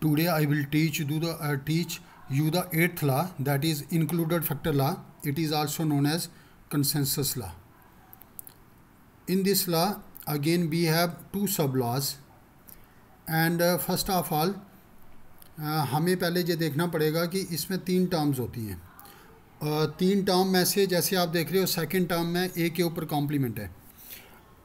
Today I will teach you the eighth law, that is included factor law. It is also known as consensus law. In this law again we have two sub laws, and first of all हमें पहले ये देखना पड़ेगा कि इसमें तीन terms होती हैं. तीन टर्म में से जैसे आप देख रहे हो सेकंड टर्म में ए के ऊपर कॉम्प्लीमेंट है,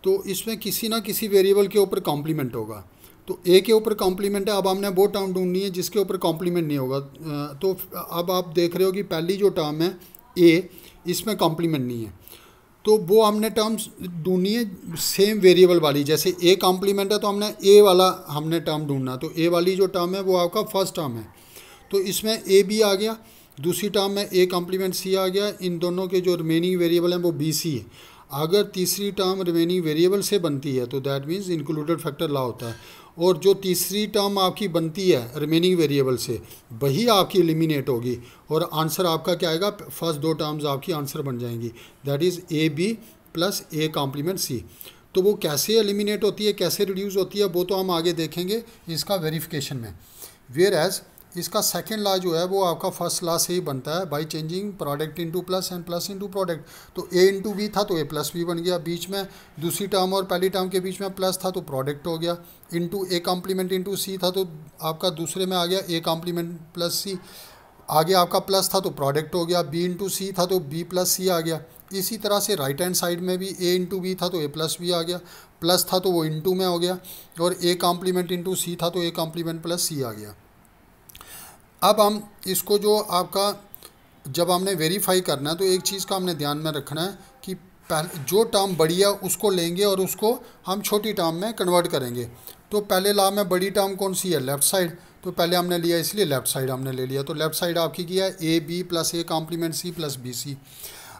तो इसमें किसी ना किसी वेरिएबल के ऊपर कॉम्प्लीमेंट होगा. तो ए के ऊपर कॉम्प्लीमेंट है. अब हमने वो टर्म ढूंढनी है जिसके ऊपर कॉम्प्लीमेंट नहीं होगा. तो अब आप देख रहे हो कि पहली जो टर्म है ए, इसमें कॉम्प्लीमेंट नहीं है, तो वो हमने टर्म्स ढूंढनी है सेम वेरिएबल वाली. जैसे ए कॉम्प्लीमेंट है तो हमने ए वाला हमने टर्म ढूंढना. तो ए वाली जो टर्म है वो आपका फर्स्ट टर्म है, तो इसमें ए बी आ गया. दूसरी टर्म में ए कॉम्प्लीमेंट सी आ गया. इन दोनों के जो रिमेनिंग वेरिएबल हैं वो बी सी है. अगर तीसरी टर्म रिमेनिंग वेरिएबल से बनती है तो that means included factor law होता है. और जो तीसरी टर्म आपकी बनती है रिमेनिंग वेरिएबल से, वही आपकी एलिमिनेट होगी और आंसर आपका क्या आएगा, फर्स्ट दो टर्म्स आपकी आंसर बन जाएंगी. That is A B plus A complement C. तो वो कैसे एलिमिनेट होती है, कैसे रिड्यूस होती है, वो तो हम आगे देखेंगे इसका वेरिफिकेशन में. वेयर एज इसका सेकेंड लॉ जो है वो आपका फर्स्ट लॉ से ही बनता है, by changing product into plus and plus into product. तो ए इंटू बी था तो ए प्लस बी बन गया. बीच में दूसरी टर्म और पहली टर्म के बीच में प्लस था तो प्रोडक्ट हो गया. इंटू ए कॉम्प्लीमेंट इंटू सी था तो आपका दूसरे में आ गया ए कॉम्प्लीमेंट प्लस सी. आगे आपका प्लस था तो प्रोडक्ट हो गया. बी इंटू सी था तो बी प्लस सी आ गया. इसी तरह से राइट हैंड साइड में भी ए इंटू बी था तो ए प्लस बी आ गया. प्लस था तो वो इंटू में हो गया, और ए कॉम्प्लीमेंट इंटू सी था तो ए कॉम्प्लीमेंट प्लस सी आ गया. अब हम इसको जो आपका जब हमने वेरीफाई करना है तो एक चीज़ का हमने ध्यान में रखना है कि पहले जो टर्म बड़ी है उसको लेंगे और उसको हम छोटी टर्म में कन्वर्ट करेंगे. तो पहले लॉ में बड़ी टर्म कौन सी है, लेफ़्ट साइड. तो पहले हमने लिया इसलिए लेफ़्ट साइड हमने ले लिया. तो लेफ़्ट साइड आपकी किया है A B plus A complement C plus B C.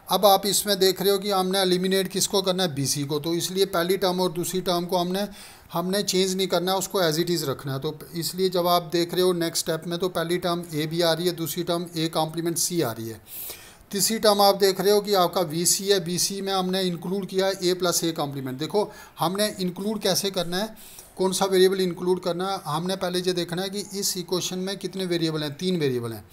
अब आप इसमें देख रहे हो कि हमने एलिमिनेट किसको करना है, बी सी को. तो इसलिए पहली टर्म और दूसरी टर्म को हमने चेंज नहीं करना है, उसको एज इट इज़ रखना है. तो इसलिए जब आप देख रहे हो नेक्स्ट स्टेप में, तो पहली टर्म ए बी आ रही है, दूसरी टर्म ए कॉम्प्लीमेंट सी आ रही है. तीसरी टर्म आप देख रहे हो कि आपका वी सी है. बी सी में हमने इंक्लूड किया है ए प्लस ए कॉम्प्लीमेंट. देखो हमने इंक्लूड कैसे करना है, कौन सा वेरिएबल इंक्लूड करना है, हमने पहले ये देखना है कि इस इक्वेशन में कितने वेरिएबल हैं, तीन वेरिएबल हैं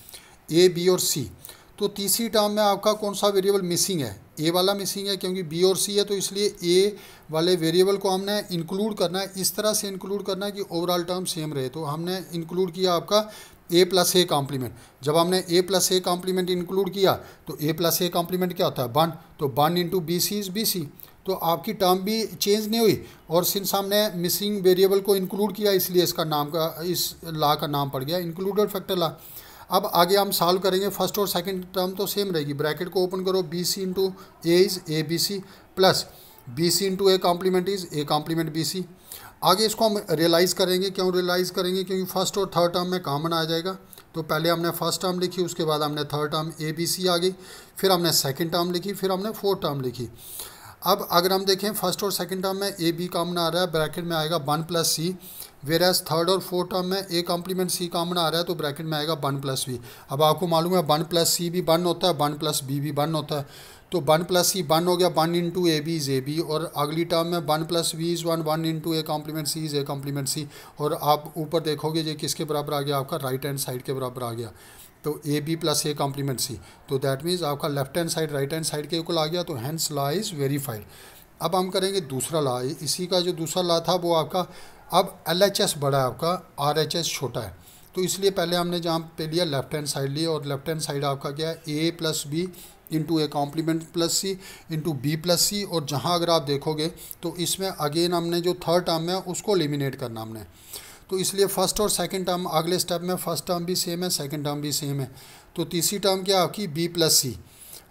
ए बी और सी. तो तीसरी टर्म में आपका कौन सा वेरिएबल मिसिंग है, ए वाला मिसिंग है, क्योंकि बी और सी है तो इसलिए ए वाले वेरिएबल को हमने इंक्लूड करना है. इस तरह से इंक्लूड करना है कि ओवरऑल टर्म सेम रहे. तो हमने इंक्लूड किया आपका ए प्लस ए कॉम्प्लीमेंट. जब हमने A plus A complement include किया तो ए प्लस ए कॉम्प्लीमेंट क्या होता है, वन. तो one into B C is B C. तो आपकी टर्म भी चेंज नहीं हुई, और सिंस हमने मिसिंग वेरिएबल को इंक्लूड किया इसलिए इसका नाम का इस लॉ का नाम पड़ गया इंक्लूडेड फैक्टर लॉ. अब आगे हम सॉल्व करेंगे. फर्स्ट और सेकंड टर्म तो सेम रहेगी. ब्रैकेट को ओपन करो, B C into A is A B C plus B C into A complement is A complement B C. आगे इसको हम रियलाइज़ करेंगे. क्यों रियलाइज़ करेंगे, क्योंकि फर्स्ट और थर्ड टर्म में कॉमन आ जाएगा. तो पहले हमने फर्स्ट टर्म लिखी, उसके बाद हमने third term A B C आ गई, फिर हमने सेकेंड टर्म लिखी, फिर हमने फोर्थ टर्म लिखी. अब अगर हम देखें फर्स्ट और सेकंड टर्म में ए बी कॉमन आ रहा है, ब्रैकेट में आएगा one plus C. Whereas third और फोर्थ टर्म में ए कॉम्प्लीमेंट सी कॉमन आ रहा है तो ब्रैकेट में आएगा वन प्लस बी. अब आपको मालूम है वन प्लस सी भी वन होता है, वन प्लस बी भी वन होता है. तो वन प्लस सी वन हो गया, one into A B is A B. और अगली टर्म में one plus B is one, one into A complement C is A complement C. और आप ऊपर देखोगे ये किसके बराबर आ गया, आपका राइट हैंड साइड के बराबर आ गया. तो A B plus A complement C. तो दैट मीन्स आपका left hand side right hand side के इक्वल आ गया. तो हैंस लॉ इज़ वेरीफाइड. अब हम करेंगे दूसरा लॉ. इसी का जो दूसरा लॉ था वो आपका, अब एल एच एस बड़ा है आपका, आर एच एस छोटा है. तो इसलिए पहले हमने जहाँ पे लिया लेफ्ट हैंड साइड लिया, और लेफ्ट हैंड साइड आपका क्या है, A plus B into A complement plus C into B plus C. और जहाँ अगर आप देखोगे तो इसमें अगेन हमने जो थर्ड टर्म है उसको एलिमिनेट करना हमने. तो इसलिए फर्स्ट और सेकंड टर्म अगले स्टेप में फर्स्ट टर्म भी सेम है, सेकंड टर्म भी सेम है. तो तीसरी टर्म क्या आपकी बी प्लस सी,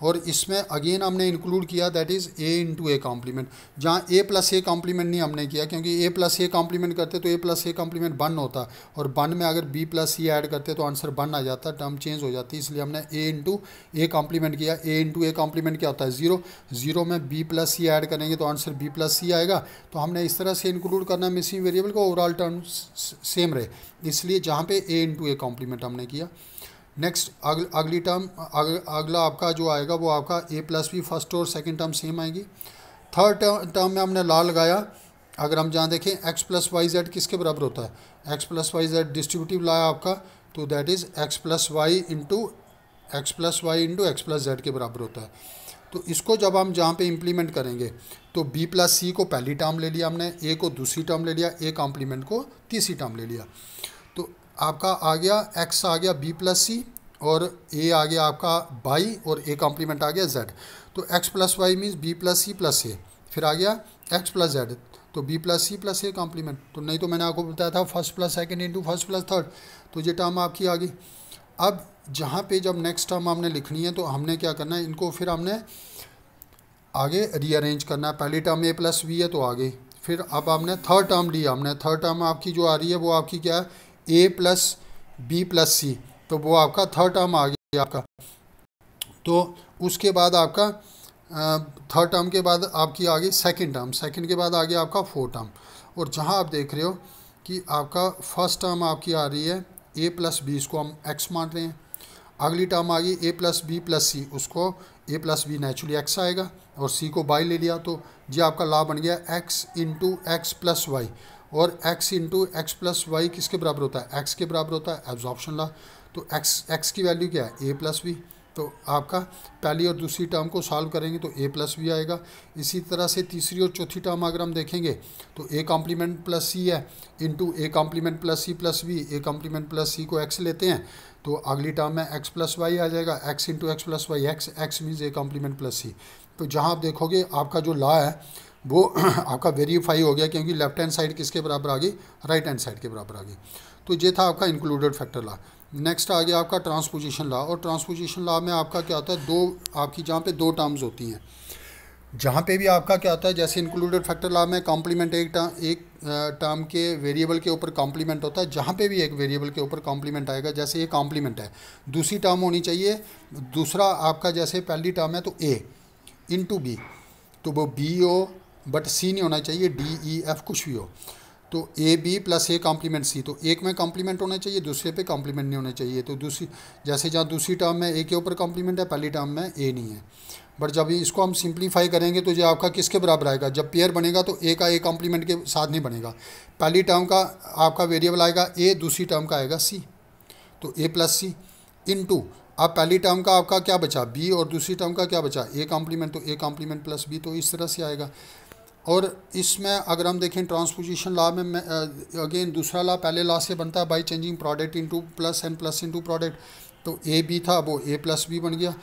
और इसमें अगेन हमने इंक्लूड किया that is A into A complement. जहाँ ए प्लस ए कॉम्प्लीमेंट नहीं हमने किया, क्योंकि ए प्लस ए कॉम्प्लीमेंट करते तो ए प्लस ए कॉम्प्लीमेंट वन होता, और वन में अगर बी प्लस सी ऐड करते तो आंसर वन आ जाता, टर्म चेंज हो जाती. इसलिए हमने ए इंटू ए कॉम्प्लीमेंट किया. ए इंटू ए कॉम्प्लीमेंट क्या होता है, जीरो. जीरो में बी प्लस सी ऐड करेंगे तो आंसर बी प्लस सी आएगा. तो हमने इस तरह से इंक्लूड करना मिसिंग वेरिएबल को, ओवरऑल टर्म सेम रहे, इसलिए जहाँ पे ए इंटू ए कॉम्प्लीमेंट हमने किया. नेक्स्ट अगली टर्म अगला आपका जो आएगा वो आपका ए प्लस बी फर्स्ट और सेकंड टर्म सेम आएगी. थर्ड टर्म में हमने लॉ लगाया अगर हम जहाँ देखें एक्स प्लस वाई जेड किसके बराबर होता है, X plus Y Z distributive law है आपका, तो that is X plus Y into X plus Z के बराबर होता है। तो इसको जब हम जहाँ पे इम्प्लीमेंट करेंगे तो बी प्लस सी को पहली टर्म ले लिया हमने, ए को दूसरी टर्म ले लिया, ए कॉम्प्लीमेंट को तीसरी टर्म ले लिया। तो आपका आ गया एक्स आ गया बी प्लस सी और ए आ गया आपका बाई और ए कॉम्प्लीमेंट आ गया जेड। तो X plus Y means B plus C plus A, फिर आ गया एक्स प्लस जेड, तो B plus C plus A complement. तो नहीं तो मैंने आपको बताया था first plus second into first plus third, तो ये टर्म आपकी आ गई। अब जहाँ पे जब नेक्स्ट टर्म हमने लिखनी है तो हमने क्या करना है, इनको फिर हमने आगे रीअरेंज करना है। पहली टर्म ए प्लस बी है तो आ गई, फिर अब हमने थर्ड टर्म लिया, हमने थर्ड टर्म आपकी जो आ रही है वो आपकी क्या है, A plus B plus C, तो वो आपका थर्ड टर्म आ गया आपका। तो उसके बाद आपका थर्ड टर्म के बाद आपकी आ गई सेकंड टर्म, सेकंड के बाद आ गया आपका फोर्थ टर्म। और जहाँ आप देख रहे हो कि आपका फर्स्ट टर्म आपकी आ रही है ए प्लस बी, इसको हम एक्स मान रहे हैं। अगली टर्म आ गई ए प्लस बी प्लस सी, उसको ए प्लस बी नेचुरली एक्स आएगा और सी को बाई ले लिया, तो ये आपका लॉ बन गया X into X plus Y. और X into X plus Y किसके बराबर होता है, एक्स के बराबर होता है, एब्जॉर्प्शन लॉ। तो एक्स की वैल्यू क्या है, ए प्लस बी। तो आपका पहली और दूसरी टर्म को सॉल्व करेंगे तो ए प्लस बी आएगा। इसी तरह से तीसरी और चौथी टर्म अगर हम देखेंगे तो ए कॉम्प्लीमेंट प्लस सी है into A complement plus C plus B, A complement plus C को एक्स लेते हैं तो अगली टर्म में एक्स प्लस वाई आ जाएगा, X into X plus Y, X means A complement plus C. तो जहाँ आप देखोगे आपका जो लॉ है वो आपका वेरीफाई हो गया, क्योंकि लेफ्ट हैंड साइड किसके बराबर आ गई, राइट हैंड साइड के बराबर आ गई। तो ये था आपका इंक्लूडेड फैक्टर लॉ। नेक्स्ट आ गया आपका ट्रांसपोजिशन लॉ, और ट्रांसपोजिशन लॉ में आपका क्या होता है, दो आपकी जहाँ पे दो टर्म्स होती हैं, जहाँ पे भी आपका क्या होता है, जैसे इंक्लूडेड फैक्टर लॉ में कॉम्प्लीमेंट एक टर्म के वेरिएबल के ऊपर कॉम्प्लीमेंट होता है, जहाँ पे भी एक वेरिएबल के ऊपर कॉम्प्लीमेंट आएगा, जैसे ये कॉम्प्लीमेंट है, दूसरी टर्म होनी चाहिए, दूसरा आपका जैसे पहली टर्म है तो ए इंटू बी, तो वो बी हो बट सी नहीं होना चाहिए, डी ई एफ कुछ भी हो। तो A B plus A complement C, तो एक में कॉम्प्लीमेंट होना चाहिए, दूसरे पे कॉम्प्लीमेंट नहीं होना चाहिए। तो दूसरी जैसे जहाँ दूसरी टर्म में ए के ऊपर कॉम्प्लीमेंट है, पहली टर्म में ए नहीं है। बट जब इसको हम सिंप्लीफाई करेंगे तो ये आपका किसके बराबर आएगा, जब पेयर बनेगा तो ए का ए कॉम्प्लीमेंट के साथ नहीं बनेगा। पहली टर्म का आपका वेरिएबल आएगा ए, दूसरी टर्म का आएगा सी, तो ए प्लस सी इंटू, अब पहली टर्म का आपका क्या बचा बी और दूसरी टर्म का क्या बचा ए कॉम्प्लीमेंट, तो ए कॉम्प्लीमेंट प्लस बी, तो इस तरह से आएगा। और इसमें अगर हम देखें ट्रांसपोजिशन लॉ में अगेन दूसरा लॉ पहले लॉ से बनता है, by changing product into plus and plus into product. तो ए बी था वो ए प्लस बी बन गया,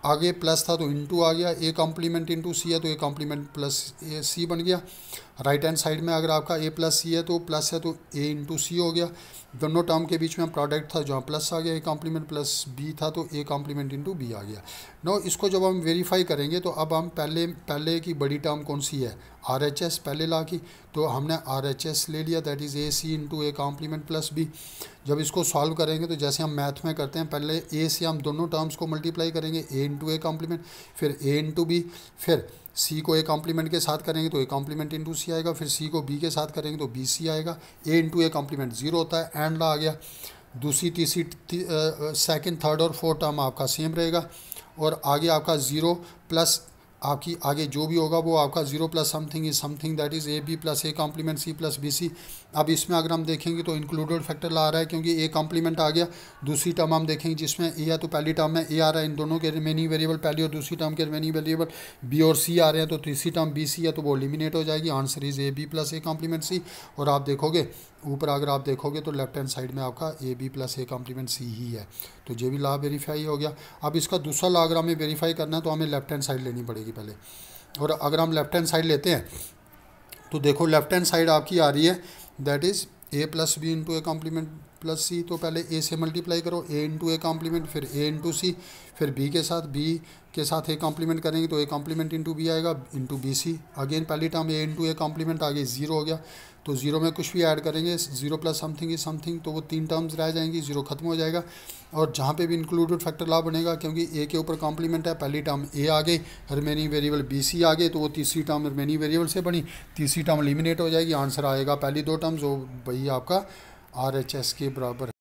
आगे प्लस था तो इनटू आ गया, ए कॉम्प्लीमेंट इनटू सी है तो ए कॉम्प्लीमेंट प्लस ए सी बन गया। राइट हैंड साइड में अगर आपका ए प्लस सी है तो प्लस है तो ए इंटू सी हो गया। दोनों टर्म के बीच में प्रोडक्ट था जहाँ प्लस आ गया, ए कॉम्प्लीमेंट प्लस बी था तो ए कॉम्प्लीमेंट इंटू बी आ गया। नो इसको जब हम वेरीफाई करेंगे तो अब हम पहले की बड़ी टर्म कौन सी है, आर एच एस पहले ला की, तो हमने आर एच एस ले लिया, that is A C into A complement plus B. जब इसको सॉल्व करेंगे तो जैसे हम मैथ में करते हैं, पहले ए से हम दोनों टर्म्स को मल्टीप्लाई करेंगे, ए इंटू ए कॉम्प्लीमेंट, फिर ए इंटू बी, फिर सी को ए कॉम्प्लीमेंट के साथ करेंगे तो ए कॉम्प्लीमेंट इंटू सी आएगा, फिर सी को बी के साथ करेंगे तो बी सी आएगा। ए इंटू ए कॉम्प्लीमेंट जीरो होता है, एंड ला आ गया। दूसरी तीसरी सेकंड थर्ड और फोर्थ टर्म आपका सेम रहेगा, और आगे आपका ज़ीरो प्लस आपकी आगे जो भी होगा वो आपका zero plus something is something, that is A B plus A complement C plus B C. अब इसमें अगर हम देखेंगे तो इंक्लूडेड फैक्टर ला रहा है, क्योंकि ए कॉम्प्लीमेंट आ गया। दूसरी टर्म हम देखेंगे जिसमें ए है तो पहली टर्म में ए आ रहा है, इन दोनों के रिमेनिंग वेरिएबल पहली और दूसरी टर्म के रिमेनिंग वेरिएबल बी और सी आ रहे हैं, तो तीसरी टर्म बी सी है तो वो एलिमिनेट हो जाएगी। Answer is A B plus A complement C. और आप देखोगे ऊपर अगर आप देखोगे तो लेफ्ट हैंड साइड में आपका A B plus A complement C ही है, तो ये भी लॉ वेरीफाई हो गया। अब इसका दूसरा लॉ अगर हमें वेरीफाई करना है तो हमें लेफ्ट हैंड साइड लेनी पड़ेगी पहले, और अगर हम लेफ्ट हैंड साइड लेते हैं तो देखो लेफ्ट हैंड साइड आपकी आ रही है that is A plus B into A complement plus C. तो पहले ए से मल्टीप्लाई करो, ए इंटू ए कॉम्प्लीमेंट, फिर ए इंटू सी, फिर बी के साथ ए कॉम्प्लीमेंट करेंगे तो ए कॉम्प्लीमेंट इंटू बी आएगा इंटू बी सी। अगेन पहली term A into A complement आ गई, जीरो हो गया, तो जीरो में कुछ भी ऐड करेंगे, zero plus something is something, तो वो तीन टर्म्स रह जाएंगी, जीरो खत्म हो जाएगा। और जहाँ पे भी इंक्लूडेड फैक्टर लॉ बनेगा, क्योंकि ए के ऊपर कॉम्प्लीमेंट है, पहली टर्म ए आ गई, रिमेनिंग वेरिएबल बी सी आ गए, तो वो तीसरी टर्म रिमेनिंग वेरिएबल से बनी, तीसरी टर्म एलिमिनेट हो जाएगी। आंसर आएगा पहली दो टर्म्स, वो वही आपका आर एच एस के बराबर